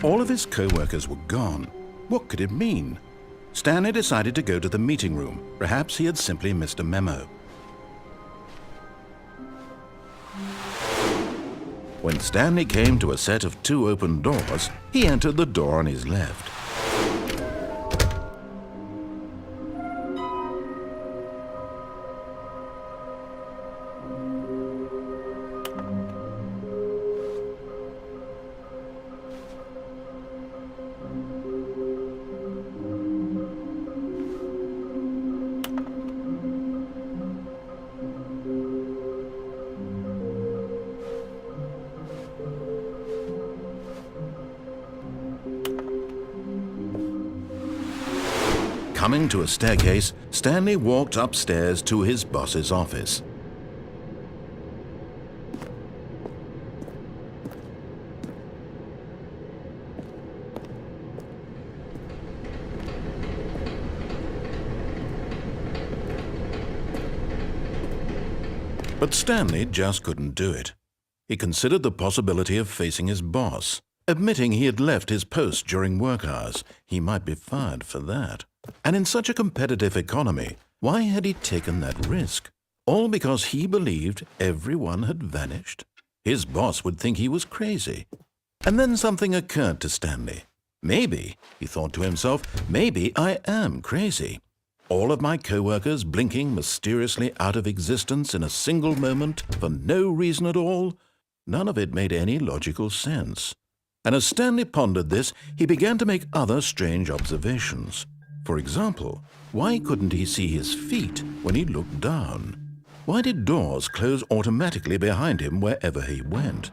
All of his co-workers were gone. What could it mean? Stanley decided to go to the meeting room. Perhaps he had simply missed a memo. When Stanley came to a set of 2 open doors, he entered the door on his left. Coming to a staircase, Stanley walked upstairs to his boss's office. But Stanley just couldn't do it. He considered the possibility of facing his boss. Admitting he had left his post during work hours, he might be fired for that. And in such a competitive economy, why had he taken that risk? All because he believed everyone had vanished? His boss would think he was crazy. And then something occurred to Stanley. Maybe, he thought to himself, maybe I am crazy. All of my co-workers blinking mysteriously out of existence in a single moment for no reason at all? None of it made any logical sense. And as Stanley pondered this, he began to make other strange observations. For example, why couldn't he see his feet when he looked down? Why did doors close automatically behind him wherever he went?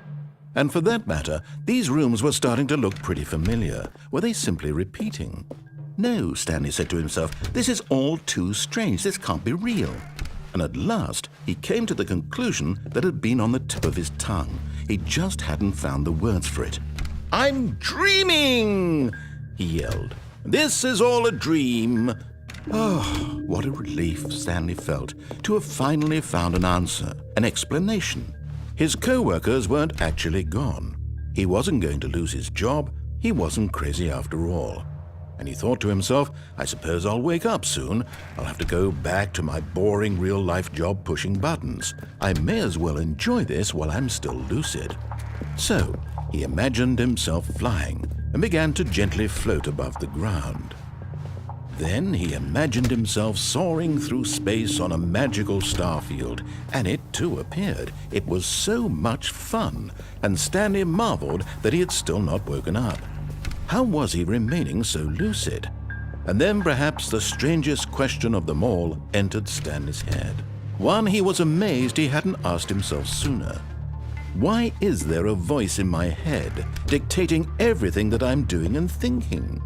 And for that matter, these rooms were starting to look pretty familiar. Were they simply repeating? No, Stanley said to himself, this is all too strange. This can't be real. And at last, he came to the conclusion that had been on the tip of his tongue. He just hadn't found the words for it. "I'm dreaming!" he yelled. "This is all a dream." Oh, what a relief Stanley felt to have finally found an answer, an explanation. His co-workers weren't actually gone. He wasn't going to lose his job. He wasn't crazy after all. And he thought to himself, I suppose I'll wake up soon. I'll have to go back to my boring real-life job pushing buttons. I may as well enjoy this while I'm still lucid. So, he imagined himself flying and began to gently float above the ground. Then he imagined himself soaring through space on a magical starfield, and it too appeared. It was so much fun, and Stanley marveled that he had still not woken up. How was he remaining so lucid? And then perhaps the strangest question of them all entered Stanley's head. One he was amazed he hadn't asked himself sooner. Why is there a voice in my head dictating everything that I'm doing and thinking?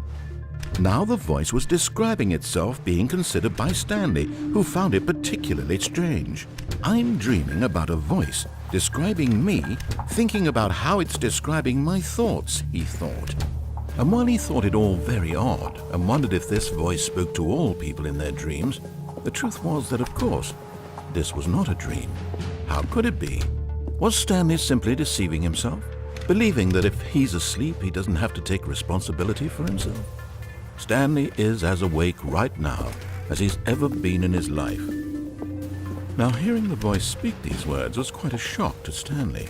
Now the voice was describing itself being considered by Stanley, who found it particularly strange. I'm dreaming about a voice describing me, thinking about how it's describing my thoughts, he thought. And while he thought it all very odd and wondered if this voice spoke to all people in their dreams, the truth was that, of course, this was not a dream. How could it be? Was Stanley simply deceiving himself, believing that if he's asleep, he doesn't have to take responsibility for himself? Stanley is as awake right now as he's ever been in his life. Now, hearing the voice speak these words was quite a shock to Stanley.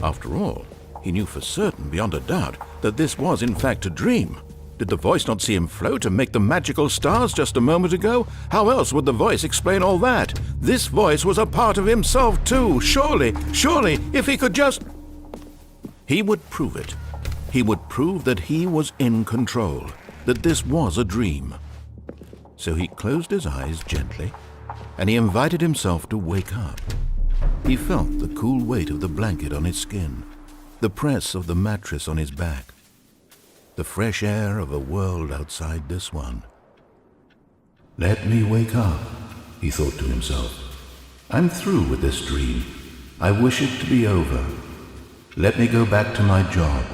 After all, he knew for certain, beyond a doubt, that this was in fact a dream. Did the voice not see him float and make the magical stars just a moment ago? How else would the voice explain all that? This voice was a part of himself too. Surely, if he could just... He would prove it. He would prove that he was in control, that this was a dream. So he closed his eyes gently, and he invited himself to wake up. He felt the cool weight of the blanket on his skin, the press of the mattress on his back, the fresh air of a world outside this one. Let me wake up, he thought to himself. I'm through with this dream. I wish it to be over. Let me go back to my job.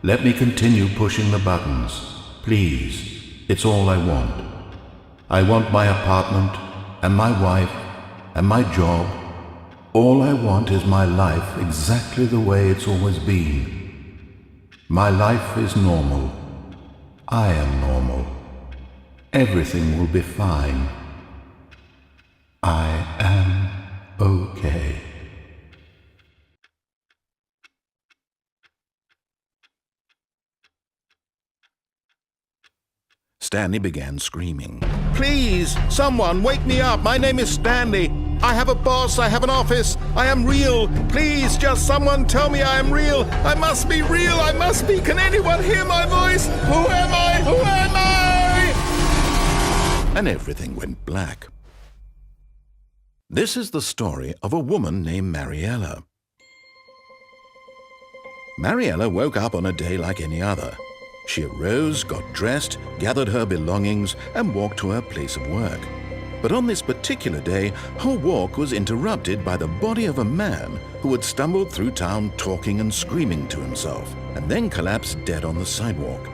Let me continue pushing the buttons. Please, it's all I want. I want my apartment, and my wife, and my job. All I want is my life exactly the way it's always been. My life is normal. I am normal. Everything will be fine. I am okay. Stanley began screaming. "Please, someone, wake me up. My name is Stanley. I have a boss. I have an office. I am real. Please, just someone tell me I am real. I must be real. I must be. Can anyone hear my voice? Who am I? Who am I?" And everything went black. This is the story of a woman named Mariella. Mariella woke up on a day like any other. She arose, got dressed, gathered her belongings, and walked to her place of work. But on this particular day, her walk was interrupted by the body of a man who had stumbled through town talking and screaming to himself, and then collapsed dead on the sidewalk.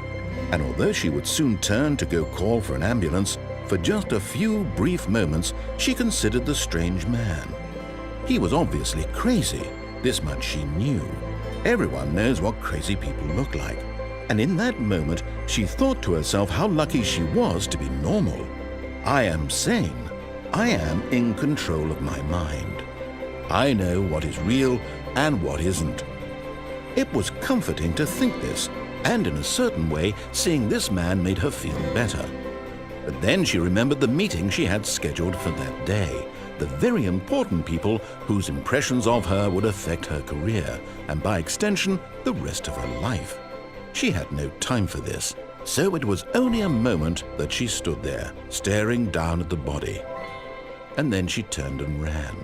And although she would soon turn to go call for an ambulance, for just a few brief moments she considered the strange man. He was obviously crazy, this much she knew. Everyone knows what crazy people look like. And in that moment, she thought to herself how lucky she was to be normal. I am sane. I am in control of my mind. I know what is real and what isn't. It was comforting to think this, and in a certain way, seeing this man made her feel better. But then she remembered the meeting she had scheduled for that day, the very important people whose impressions of her would affect her career, and by extension, the rest of her life. She had no time for this, so it was only a moment that she stood there, staring down at the body. And then she turned and ran.